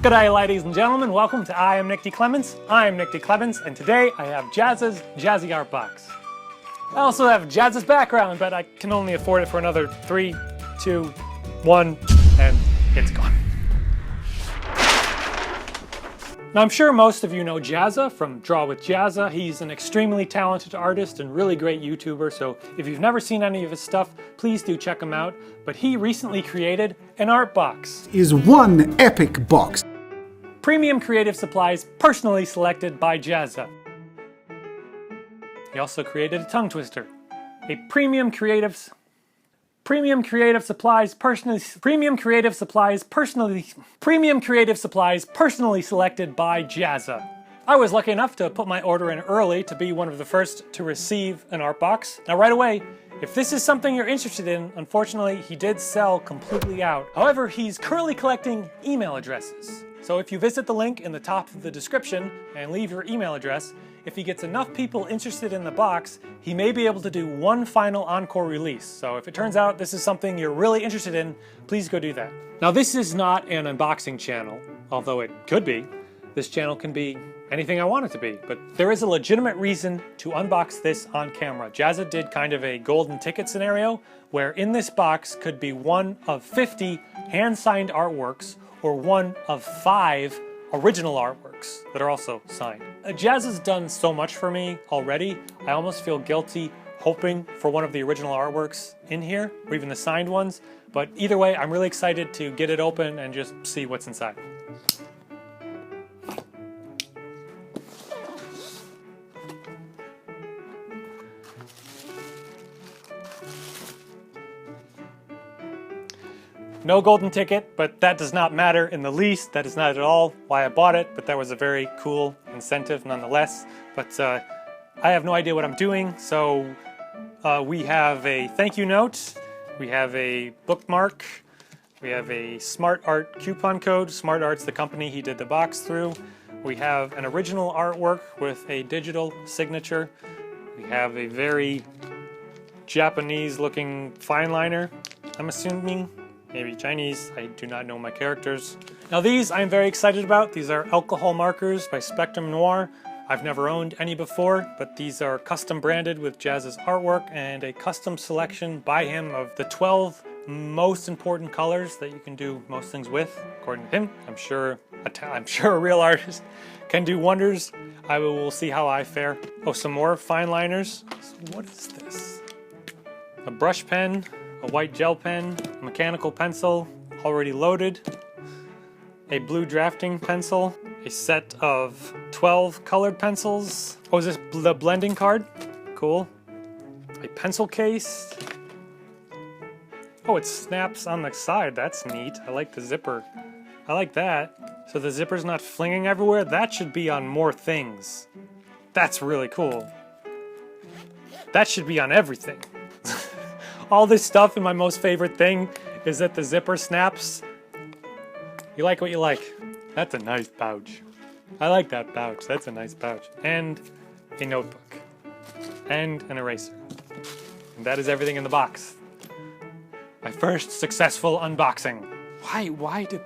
G'day ladies and gentlemen, welcome to I Am Nick D. Clements. I am Nick D. Clements, and today I have Jazzas Jazzy Art Box. I also have Jazz's background, but I can only afford it for another 3, 2, 1, and it's gone. Now I'm sure most of you know Jazza from Draw with Jazza. He's an extremely talented artist and really great YouTuber, so if you've never seen any of his stuff, please do check him out. But he recently created an art box. Is one epic box. Premium creative supplies personally selected by Jazza. He also created a tongue twister. A premium creative supplies personally selected by Jazza. I was lucky enough to put my order in early to be one of the first to receive an art box. Now right away, if this is something you're interested in, unfortunately he did sell completely out. However, he's currently collecting email addresses. So if you visit the link in the top of the description and leave your email address, if he gets enough people interested in the box, he may be able to do one final encore release. So if it turns out this is something you're really interested in, please go do that. Now this is not an unboxing channel, although it could be. This channel can be anything I want it to be, but there is a legitimate reason to unbox this on camera. Jazza did kind of a golden ticket scenario, where in this box could be one of 50 hand-signed artworks, or one of 5 original artworks that are also signed. Jazza's done so much for me already, I almost feel guilty hoping for one of the original artworks in here, or even the signed ones, but either way, I'm really excited to get it open and just see what's inside. No golden ticket, but that does not matter in the least. That is not at all why I bought it, but that was a very cool incentive nonetheless. But I have no idea what I'm doing, so we have a thank you note, we have a bookmark, we have a Smart Art coupon code. Smart Art's the company he did the box through. We have an original artwork with a digital signature. We have a very Japanese looking fine liner, I'm assuming. Maybe Chinese, I do not know my characters. Now these I'm very excited about. These are alcohol markers by Spectrum Noir. I've never owned any before, but these are custom branded with Jazz's artwork and a custom selection by him of the 12 most important colors that you can do most things with, according to him. I'm sure a real artist can do wonders. I will see how I fare. Oh, some more fine liners. So what is this? A brush pen. A white gel pen, a mechanical pencil, already loaded, a blue drafting pencil, a set of 12 colored pencils. Oh, is this the blending card? Cool. A pencil case. Oh, it snaps on the side. That's neat. I like the zipper. I like that. So the zipper's not flinging everywhere. That should be on more things. That's really cool. That should be on everything. All this stuff, and my most favorite thing is that the zipper snaps. You like what you like. That's a nice pouch. I like that pouch. That's a nice pouch. And a notebook. And an eraser. And that is everything in the box. My first successful unboxing. Why did...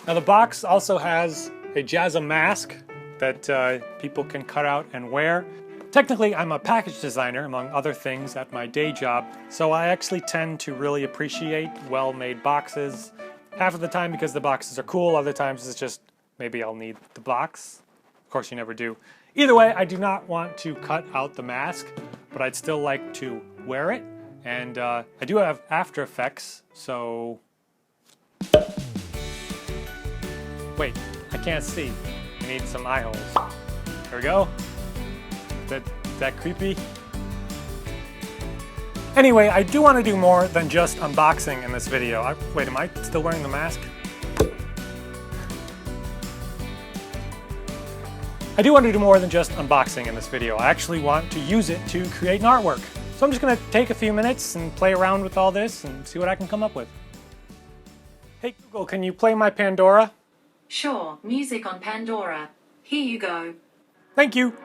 Now the box also has a Jazza mask that people can cut out and wear. Technically, I'm a package designer, among other things, at my day job, so I actually tend to really appreciate well-made boxes. Half of the time because the boxes are cool, other times it's just, maybe I'll need the box. Of course you never do. Either way, I do not want to cut out the mask, but I'd still like to wear it, and I do have After Effects, so... Wait, I can't see. I need some eye holes. There we go. That creepy? Anyway, I do want to do more than just unboxing in this video. Wait, am I still wearing the mask? I do want to do more than just unboxing in this video. I actually want to use it to create an artwork. So I'm just going to take a few minutes and play around with all this and see what I can come up with. Hey Google, can you play my Pandora? Sure, music on Pandora. Here you go. Thank you.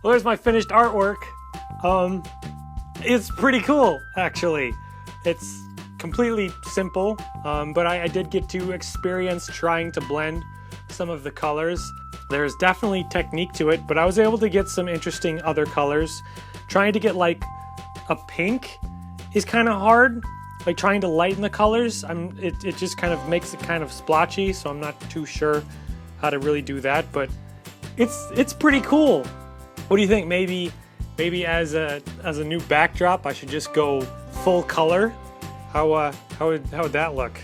Well, there's my finished artwork. It's pretty cool, actually. It's completely simple, but I did get to experience trying to blend some of the colors. There's definitely technique to it, but I was able to get some interesting other colors. Trying to get like a pink is kind of hard. Like trying to lighten the colors, it just kind of makes it kind of splotchy, so I'm not too sure how to really do that, but it's pretty cool. What do you think? Maybe as a new backdrop, I should just go full color. How would that look?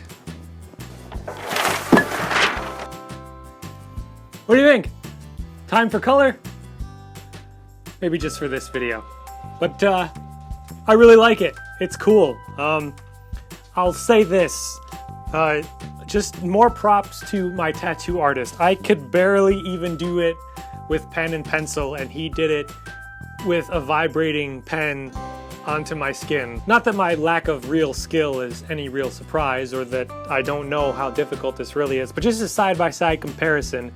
What do you think? Time for color? Maybe just for this video, but I really like it. It's cool. I'll say this. Just more props to my tattoo artist. I could barely even do it with pen and pencil, and he did it with a vibrating pen onto my skin. Not that my lack of real skill is any real surprise, or that I don't know how difficult this really is, but just a side-by-side comparison.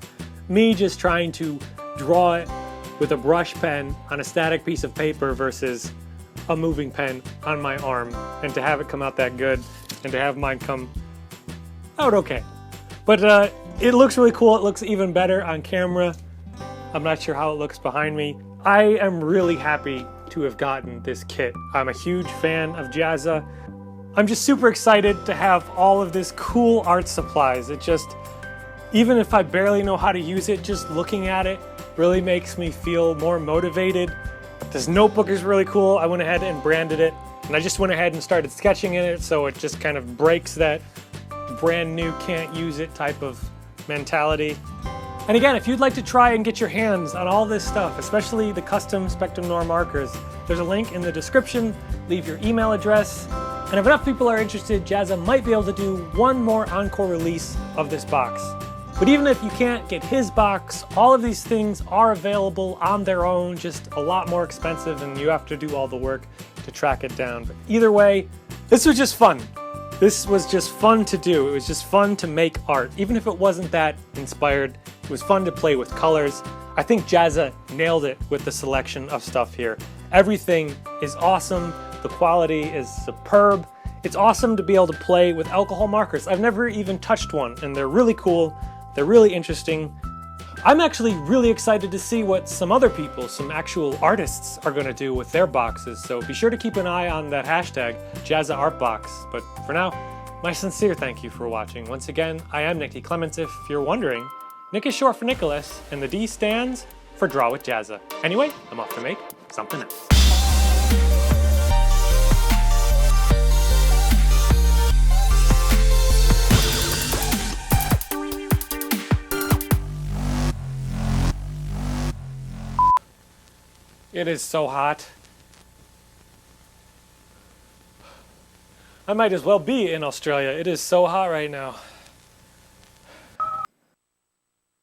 Me just trying to draw it with a brush pen on a static piece of paper versus a moving pen on my arm, and to have it come out that good, and to have mine come out okay. But it looks really cool. It looks even better on camera. I'm not sure how it looks behind me. I am really happy to have gotten this kit. I'm a huge fan of Jazza. I'm just super excited to have all of this cool art supplies. It just, even if I barely know how to use it, just looking at it really makes me feel more motivated. This notebook is really cool. I went ahead and branded it, and I just went ahead and started sketching in it, so it just kind of breaks that brand new can't use it type of mentality. And again, if you'd like to try and get your hands on all this stuff, especially the custom Spectrum Noir markers, there's a link in the description. Leave your email address. And if enough people are interested, Jazza might be able to do one more encore release of this box. But even if you can't get his box, all of these things are available on their own, just a lot more expensive, and you have to do all the work to track it down. But either way, this was just fun. This was just fun to do. It was just fun to make art. Even if it wasn't that inspired, it was fun to play with colors. I think Jazza nailed it with the selection of stuff here. Everything is awesome. The quality is superb. It's awesome to be able to play with alcohol markers. I've never even touched one, and they're really cool. They're really interesting. I'm actually really excited to see what some other people, some actual artists, are going to do with their boxes, so be sure to keep an eye on that hashtag, Jazzas Art Box. But for now, my sincere thank you for watching. Once again, I am Nick D. Clements. If you're wondering, Nick is short for Nicholas, and the D stands for Draw with Jazza. Anyway, I'm off to make something else. It is so hot. I might as well be in Australia. It is so hot right now.